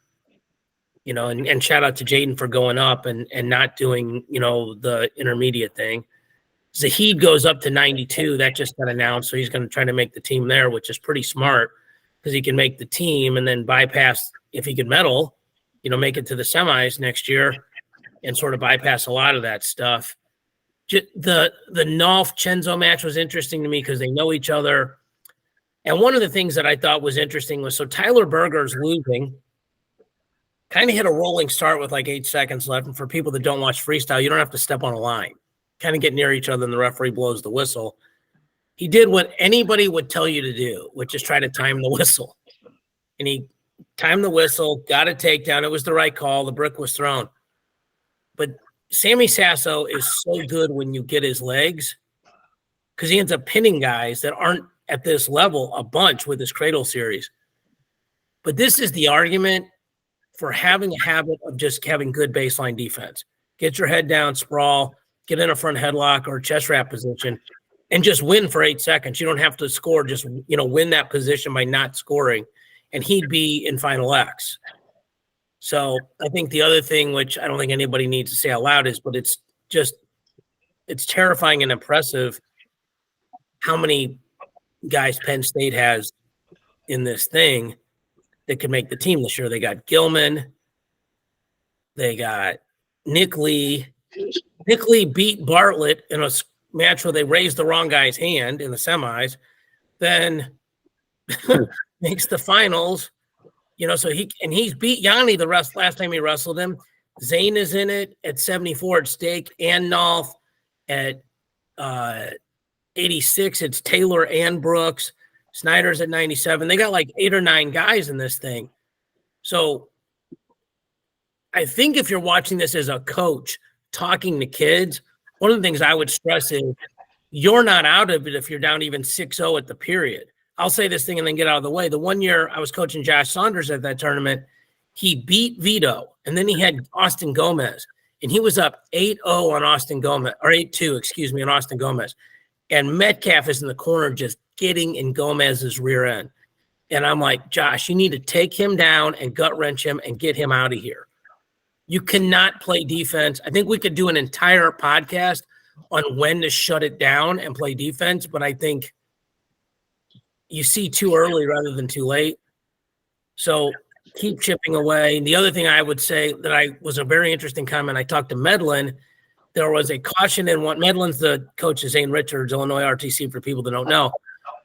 And shout out to Jaden for going up and not doing, the intermediate thing. Zahid goes up to 92. That just got announced. So he's going to try to make the team there, which is pretty smart because he can make the team and then bypass, if he could medal, make it to the semis next year and sort of bypass a lot of that stuff. The Nolf Chenzo match was interesting to me because they know each other. And one of the things that I thought was interesting was, so Tyler Berger's losing. Kind of hit a rolling start with like 8 seconds left. And for people that don't watch freestyle, you don't have to step on a line. Kind of get near each other and the referee blows the whistle. He did what anybody would tell you to do, which is try to time the whistle. And he timed the whistle, got a takedown. It was the right call. The brick was thrown. But Sammy Sasso is so good when you get his legs because he ends up pinning guys that aren't at this level a bunch with his cradle series. But this is the argument for having a habit of just having good baseline defense. Get your head down, sprawl, get in a front headlock or chest wrap position, and just win for 8 seconds. You don't have to score, just win that position by not scoring, and he'd be in Final X. So I think the other thing, which I don't think anybody needs to say out loud, is, but it's terrifying and impressive how many guys Penn State has in this thing that could make the team this year. They got Gilman. They got Nick Lee. Nick Lee beat Bartlett in a match where they raised the wrong guy's hand in the semis, then makes the finals. So he's beat Yanni last time he wrestled him. Zane is in it at 74 at stake, and Nolf at 86. It's Taylor and Brooks. Snyder's at 97. They got like 8 or 9 guys in this thing. So I think if you're watching this as a coach talking to kids, one of the things I would stress is you're not out of it if you're down even 6-0 at the period. I'll say this thing and then get out of the way. The one year I was coaching Josh Saunders at that tournament, he beat Vito, and then he had Austin Gomez, and he was up 8-0 on Austin Gomez, or 8-2, on Austin Gomez. And Metcalf is in the corner just getting in Gomez's rear end. And I'm like, Josh, you need to take him down and gut wrench him and get him out of here. You cannot play defense. I think we could do an entire podcast on when to shut it down and play defense, but I think you see too early rather than too late. So keep chipping away. And the other thing I would say that was a very interesting comment. I talked to Medlin. There was a caution in one. Medlin's the coach of Zane Richards, Illinois RTC, for people that don't know.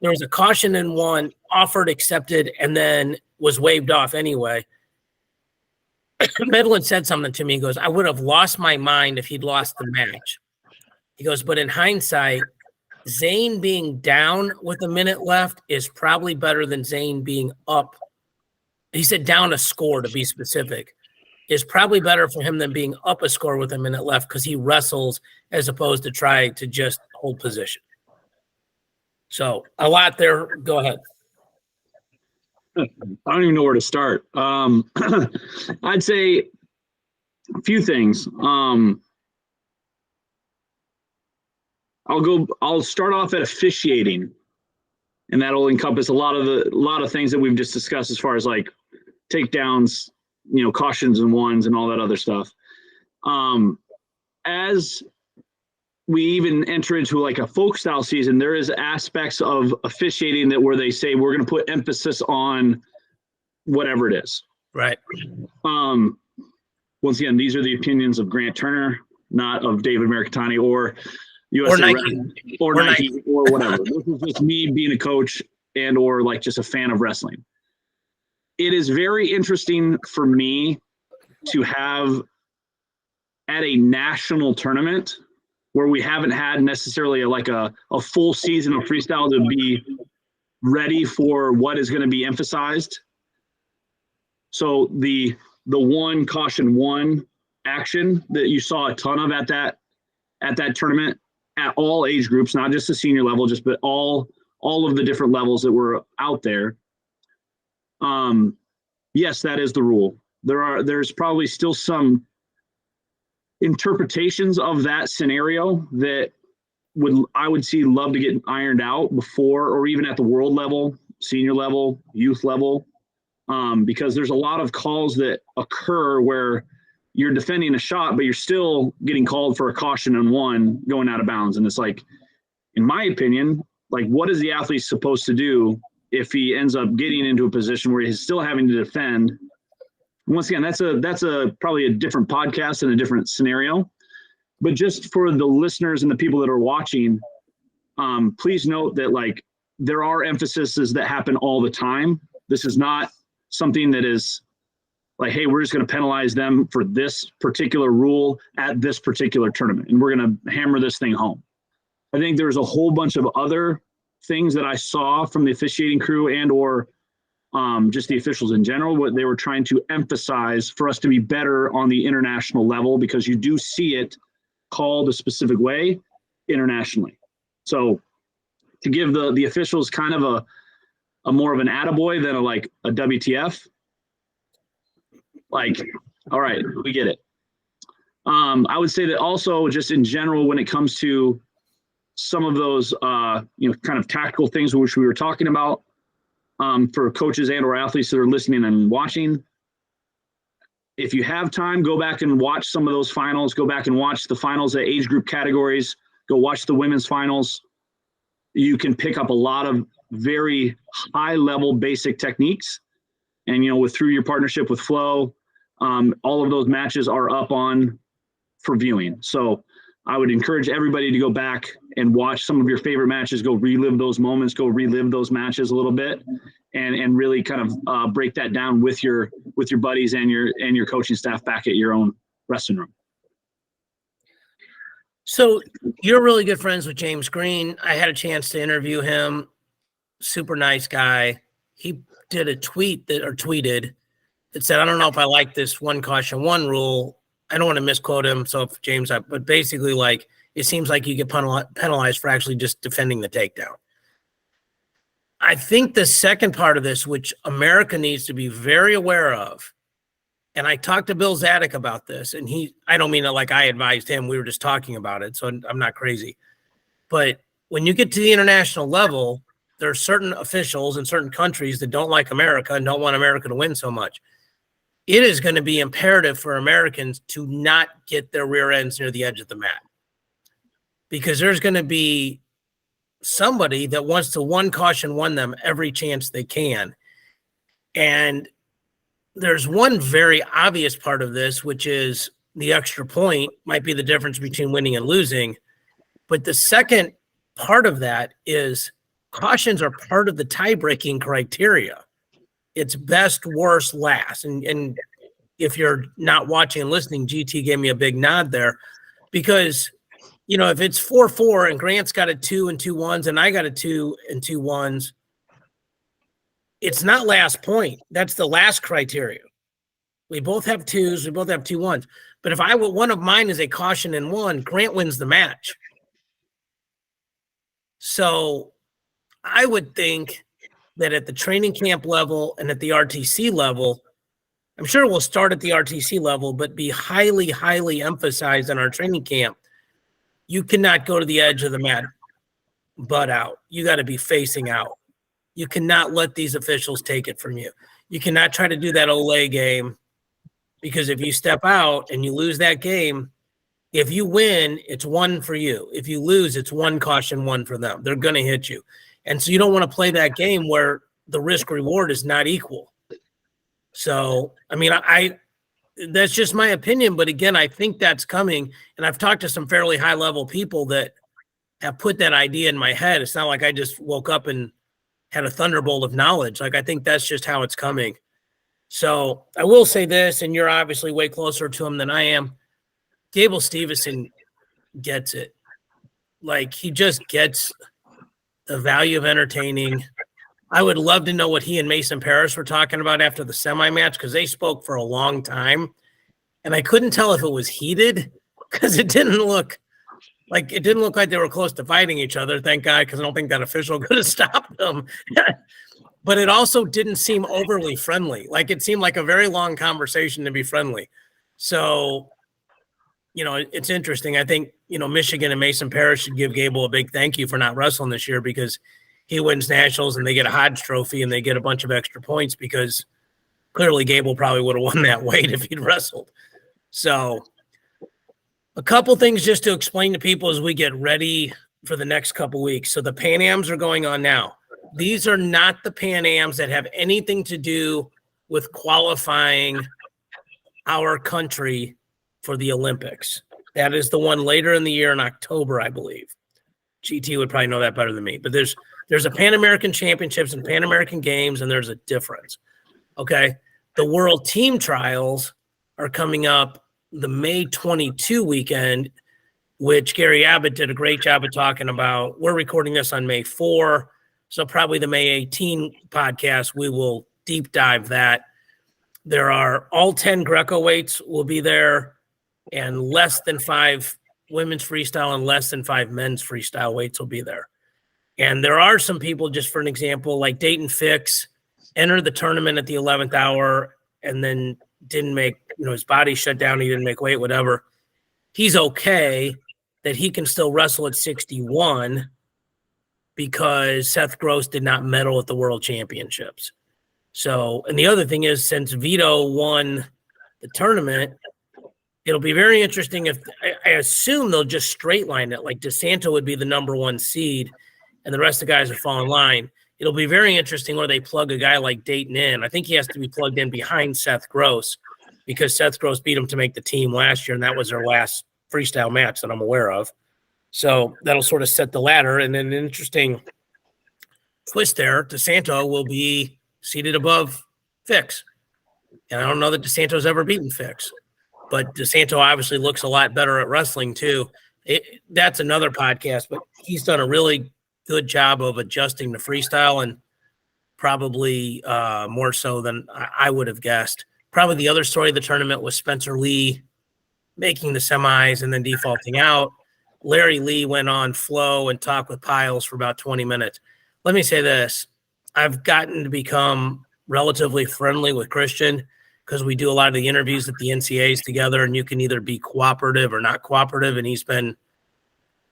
There was a caution in one, offered, accepted, and then was waived off anyway. Medlin said something to me. He goes, I would have lost my mind if he'd lost the match. He goes, but in hindsight, Zane being down with a minute left is probably better than Zane being up. He said down a score, to be specific, is probably better for him than being up a score with a minute left because he wrestles as opposed to try to just hold position. So a lot there. Go ahead. I don't even know where to start. I'd say a few things. I'll start off at officiating, and that'll encompass a lot of things that we've just discussed as far as like takedowns, cautions and ones and all that other stuff. As we even enter into like a folk style season, there is aspects of officiating that where they say we're going to put emphasis on whatever it is. Right. Once again, these are the opinions of Grant Turner, not of David Mirikitani or USA or Nike or Nike or whatever. This is just me being a coach and or like just a fan of wrestling. It is very interesting for me to have at a national tournament where we haven't had necessarily a full season of freestyle to be ready for what is going to be emphasized. So the one caution one action that you saw a ton of at that tournament at all age groups, not just the senior level, but all of the different levels that were out there. Yes, that is the rule. There's probably still some interpretations of that scenario that I would love to get ironed out before, or even at the world level, senior level, youth level, because there's a lot of calls that occur where you're defending a shot, but you're still getting called for a caution and one going out of bounds. And it's like, in my opinion, like what is the athlete supposed to do if he ends up getting into a position where he's still having to defend? Once again, that's probably a different podcast and a different scenario. But just for the listeners and the people that are watching, please note that like there are emphases that happen all the time. This is not something that is like, hey, we're just going to penalize them for this particular rule at this particular tournament, and we're going to hammer this thing home. I think there's a whole bunch of other things that I saw from the officiating crew and or just the officials in general, what they were trying to emphasize for us to be better on the international level, because you do see it called a specific way internationally. So to give the officials kind of a more of an attaboy than a WTF, like, all right, we get it. I would say that also just in general, when it comes to some of those, kind of tactical things which we were talking about, for coaches and or athletes that are listening and watching, if you have time, go back and watch some of those finals. Go back and watch the finals at age group categories. Go watch the women's finals. You can pick up a lot of very high level basic techniques. And, through your partnership with Flow, all of those matches are up on for viewing. So I would encourage everybody to go back and watch some of your favorite matches, go relive those moments, go relive those matches a little bit, and really kind of break that down with your buddies and your coaching staff back at your own wrestling room. So you're really good friends with James Green. I had a chance to interview him. Super nice guy. He did a tweeted that said, I don't know if I like this one caution one rule. I don't want to misquote him. So if James, but basically like, it seems like you get penalized for actually just defending the takedown. I think the second part of this, which America needs to be very aware of, and I talked to Bill Zadek about this, and I don't mean it like I advised him. We were just talking about it, so I'm not crazy. But when you get to the international level, there are certain officials in certain countries that don't like America and don't want America to win so much. It is going to be imperative for Americans to not get their rear ends near the edge of the mat, because there's going to be somebody that wants to one caution one them every chance they can. And there's one very obvious part of this, which is the extra point might be the difference between winning and losing. But the second part of that is cautions are part of the tie-breaking criteria. It's best, worst, last. And if you're not watching and listening, GT gave me a big nod there because, you know, if it's 4-4 and Grant's got a 2 and 2 1s and I got a 2 and 2 1s, it's not last point. That's the last criteria. We both have 2s. We both have 2 1s. But if one of mine is a caution and 1, Grant wins the match. So I would think that at the training camp level and at the RTC level, I'm sure we'll start at the RTC level, but be highly, highly emphasized in our training camp. You cannot go to the edge of the mat butt out. You got to be facing out. You cannot let these officials take it from you. You cannot try to do that Olay game because if you step out and you lose that game, if you win, it's 1 for you. If you lose, it's 1 caution, 1 for them. They're going to hit you. And so you don't want to play that game where the risk reward is not equal. So, I mean, that's just my opinion. But again, I think that's coming. And I've talked to some fairly high level people that have put that idea in my head. It's not like I just woke up and had a thunderbolt of knowledge. Like, I think that's just how it's coming. So I will say this, and you're obviously way closer to him than I am. Gable Stevenson gets it. Like, he just gets the value of entertaining. I would love to know what he and Mason Parrish were talking about after the semi-match because they spoke for a long time. And I couldn't tell if it was heated because it didn't look like they were close to fighting each other. Thank God, because I don't think that official could have stopped them. But it also didn't seem overly friendly. Like, it seemed like a very long conversation to be friendly. So, you know, it's interesting. I think, you know, Michigan and Mason Parrish should give Gable a big thank you for not wrestling this year because he wins nationals and they get a Hodge trophy and they get a bunch of extra points because clearly Gable probably would have won that weight if he'd wrestled. So a couple things just to explain to people as we get ready for the next couple weeks. So the Pan Ams are going on now. These are not the Pan Ams that have anything to do with qualifying our country for the Olympics. That is the one later in the year in October, I believe. GT would probably know that better than me. But there's a Pan American Championships and Pan American Games, and there's a difference. Okay? The World Team Trials are coming up the May 22 weekend, which Gary Abbott did a great job of talking about. We're recording this on May 4, so probably the May 18 podcast, we will deep dive that. There are all 10 Greco weights will be there, and less than 5 women's freestyle and less than 5 men's freestyle weights will be there. And there are some people, just for an example, like Dayton Fix, entered the tournament at the 11th hour and then didn't make, you know, his body shut down. He didn't make weight, whatever. He's okay that he can still wrestle at 61 because Seth Gross did not medal at the World Championships. So, and the other thing is, since Vito won the tournament, it'll be very interesting if I assume they'll just straight line it. Like DeSanto would be the number 1 seed and the rest of the guys would fall in line. It'll be very interesting where they plug a guy like Dayton in. I think he has to be plugged in behind Seth Gross because Seth Gross beat him to make the team last year, and that was their last freestyle match that I'm aware of. So that'll sort of set the ladder. And then an interesting twist there, DeSanto will be seated above Fix. And I don't know that DeSanto's ever beaten Fix. But DeSanto obviously looks a lot better at wrestling too. That's another podcast, but he's done a really good job of adjusting to freestyle and probably more so than I would have guessed. Probably the other story of the tournament was Spencer Lee making the semis and then defaulting out. Larry Lee went on Flow and talked with Piles for about 20 minutes. Let me say this. I've gotten to become relatively friendly with Christian because we do a lot of the interviews at the NCAs together, and you can either be cooperative or not cooperative, and he's been,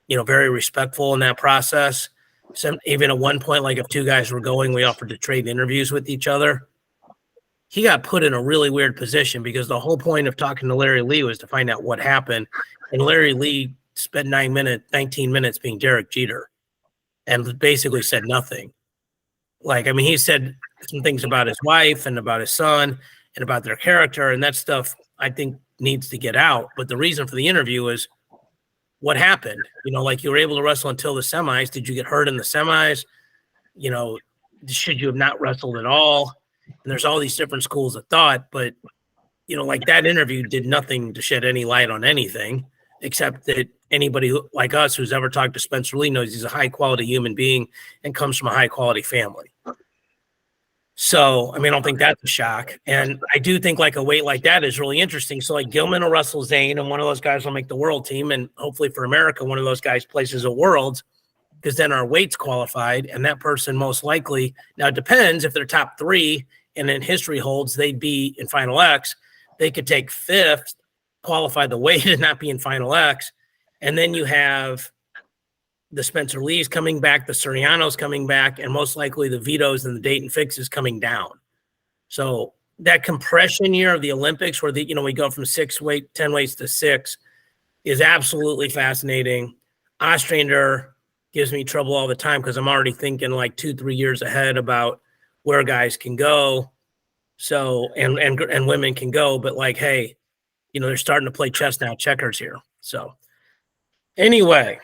you know, very respectful in that process. So even at one point, like if 2 guys were going, we offered to trade interviews with each other. He got put in a really weird position because the whole point of talking to Larry Lee was to find out what happened, and Larry Lee spent 19 minutes being Derek Jeter. and basically said nothing. Like, I mean, he said some things about his wife and about his son and about their character, and that stuff I think needs to get out. But the reason for the interview is what happened. You know, like, you were able to wrestle until the semis. Did you get hurt in the semis? You know, should you have not wrestled at all? And there's all these different schools of thought, but, you know, like, that interview did nothing to shed any light on anything, except that anybody like us who's ever talked to Spencer Lee knows he's a high quality human being and comes from a high quality family. So, I mean, I don't think that's a shock. And I do think like a weight like that is really interesting. So like Gilman will wrestle Zane, and one of those guys will make the world team. And hopefully for America, one of those guys places a world, because then our weight's qualified. And that person most likely, now it depends if they're top 3 and in history holds, they'd be in Final X. They could take 5th, qualify the weight and not be in Final X. And then you have the Spencer Lees coming back, the Sorianos coming back, and most likely the Vitos and the Dayton Fixes coming down. So that compression year of the Olympics where we go from 10 weights to 6 is absolutely fascinating. Ostrander gives me trouble all the time because I'm already thinking like 2-3 years ahead about where guys can go. So, and women can go, but like, hey, they're starting to play chess now, checkers here. So anyway,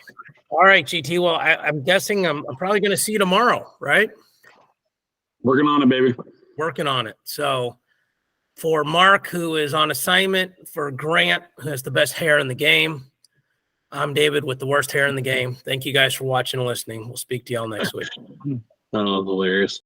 all right, GT. Well, I'm guessing I'm probably going to see you tomorrow, right? Working on it, baby. Working on it. So for Mark, who is on assignment, for Grant, who has the best hair in the game, I'm David with the worst hair in the game. Thank you guys for watching and listening. We'll speak to y'all next week. Oh, hilarious.